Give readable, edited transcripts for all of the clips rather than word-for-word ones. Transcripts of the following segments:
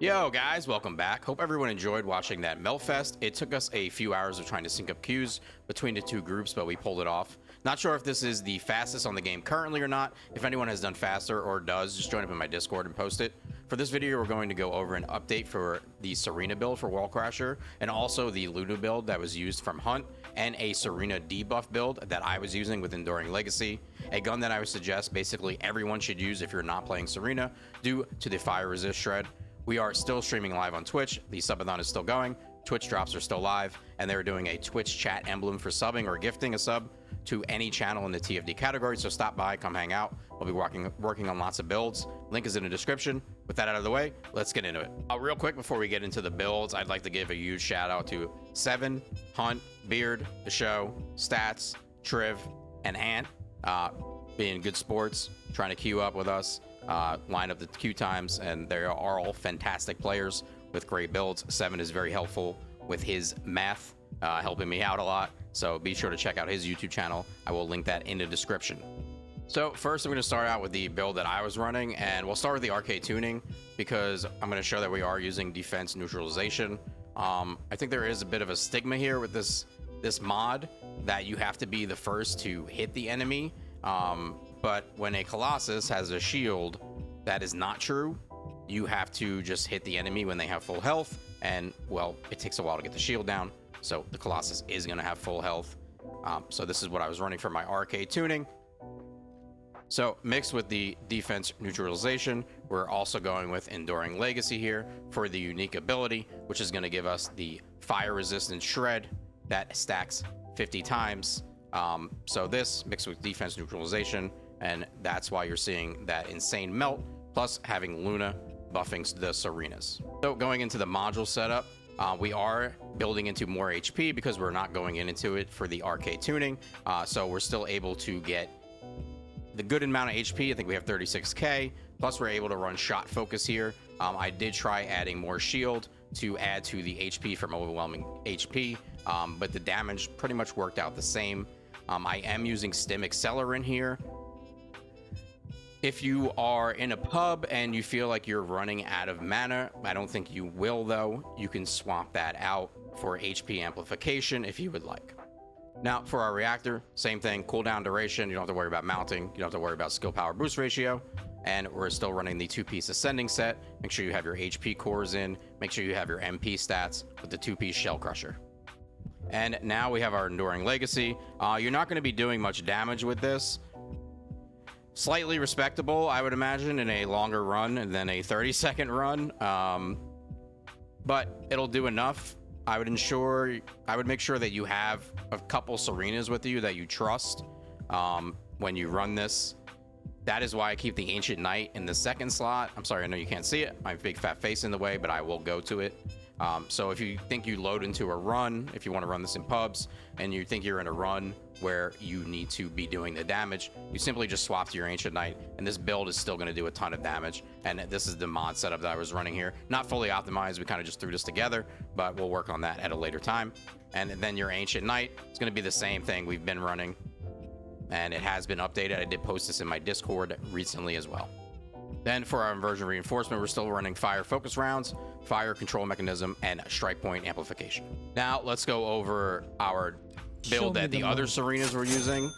Yo guys, welcome back. Hope everyone enjoyed watching that Meltfest. It took us a few hours of trying to sync up queues between the two groups, but we pulled it off. Not sure if this is the fastest on the game currently or not. If anyone has done faster or does, just join up in my Discord and post it. For this video, we're going to go over an update for the Serena build for Wall Crasher, and also the Luna build that was used from Hunt, and a Serena debuff build that I was using with Enduring Legacy. A gun that I would suggest basically everyone should use if you're not playing Serena, due to the fire resist shred. We are still streaming live on Twitch. The subathon is still going. Twitch drops are still live, and they're doing a Twitch chat emblem for subbing or gifting a sub to any channel in the TFD category. So stop by, come hang out. We'll be working on lots of builds. Link is in the description. With that out of the way, let's get into it. Real quick before we get into the builds, I'd like to give a huge shout out to Seven, Hunt, Beard, The Show, Stats, Triv, and Ant, being good sports, trying to queue up with us. Line up the queue times, and they are all fantastic players with great builds. Seven is very helpful with his math, helping me out a lot, so be sure to check out his YouTube channel. I will link that in the description. So first I'm going to start out with the build that I was running, and we'll start with the arcade tuning because I'm going to show that we are using defense neutralization. I think there is a bit of a stigma here with this mod that you have to be the first to hit the enemy. But when a Colossus has a shield, that is not true. You have to just hit the enemy when they have full health, and well, it takes a while to get the shield down, so the Colossus is going to have full health. So this is what I was running for my arcade tuning. So mixed with the defense neutralization, we're also going with Enduring Legacy here for the unique ability, which is going to give us the fire resistant shred that stacks 50 times. So this mixed with defense neutralization, and that's why you're seeing that insane melt, plus having Luna buffing the Serenas. So going into the module setup, we are building into more HP because we're not going into it for the arcade tuning. So we're still able to get the good amount of HP. I think we have 36k, plus we're able to run shot focus here. I did try adding more shield to add to the HP from overwhelming HP, but the damage pretty much worked out the same. I am using Stim Accelerant here. If you are in a pub and you feel like you're running out of mana, I don't think you will though, you can swap that out for HP amplification if you would like. Now for our reactor, same thing, cooldown duration, you don't have to worry about mounting, you don't have to worry about skill power boost ratio, and we're still running the 2-piece ascending set. Make sure you have your HP cores in, make sure you have your MP stats with the 2-piece shell crusher. And now we have our Enduring Legacy. You're not going to be doing much damage with this. Slightly respectable, I would imagine, in a longer run than a 30-second run. But it'll do enough. I would make sure that you have a couple Serenas with you that you trust when you run this. That is why I keep the Ancient Knight in the second slot. I'm sorry, I know you can't see it. My big fat face in the way, but I will go to it. So if you think you load into a run, if you want to run this in pubs and you think you're in a run where you need to be doing the damage, you simply just swap to your Ancient Knight, and this build is still going to do a ton of damage. And this is the mod setup that I was running here. Not fully optimized, we kind of just threw this together, but we'll work on that at a later time. And then your Ancient Knight is going to be the same thing we've been running, and it has been updated. I did post this in my Discord recently as well. Then for our inversion reinforcement, we're still running fire focus rounds, fire control mechanism, and strike point amplification. Now let's go over our build that the other Serenas were using.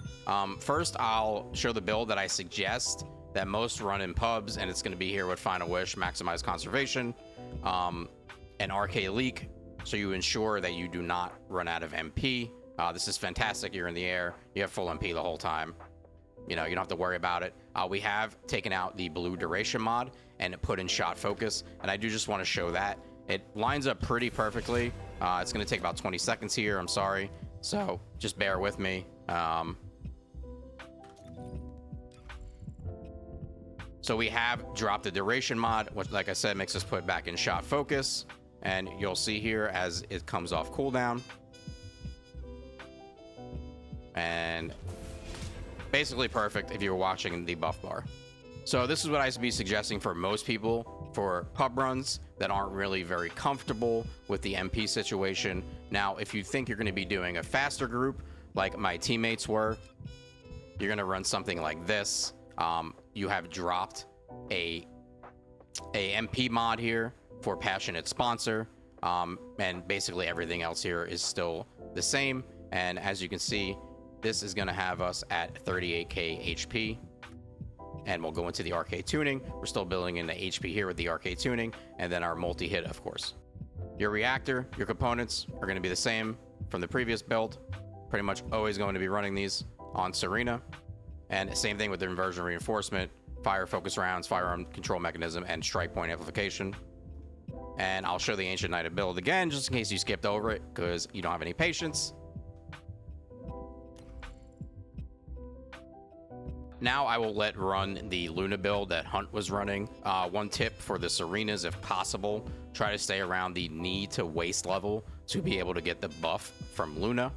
First, I'll show the build that I suggest that most run in pubs, and it's going to be here with Final Wish, maximize conservation, and RK leak, so you ensure that you do not run out of MP. This is fantastic. You're in the air, you have full MP the whole time. You know, you don't have to worry about it. We have taken out the blue duration mod and put in shot focus, and I do just want to show that it lines up pretty perfectly. It's going to take about 20 seconds here, I'm sorry, so just bear with me. So we have dropped the duration mod, which, like I said, makes us put back in shot focus, and you'll see here as it comes off cooldown. And basically perfect if you're watching the buff bar. So this is what I'd be suggesting for most people for pub runs that aren't really very comfortable with the MP situation. Now, if you think you're going to be doing a faster group like my teammates were, you're going to run something like this. You have dropped a MP mod here for Passionate Sponsor, and basically everything else here is still the same. And as you can see, this is going to have us at 38k HP, and we'll go into the arcade tuning. We're still building in the HP here with the arcade tuning, and then our multi-hit, of course. Your reactor, your components are going to be the same from the previous build. Pretty much always going to be running these on Serena. And same thing with the inversion reinforcement, fire focus rounds, firearm control mechanism, and strike point amplification. And I'll show the Ancient Knight build again, just in case you skipped over it because you don't have any patience. Now I will let run the Luna build that Hunt was running. One tip for the Serenas, if possible, try to stay around the knee to waist level to be able to get the buff from Luna.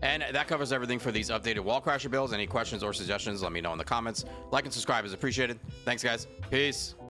And that covers everything for these updated Wall Crasher builds. Any questions or suggestions, let me know in the comments. Like and subscribe is appreciated. Thanks, guys. Peace.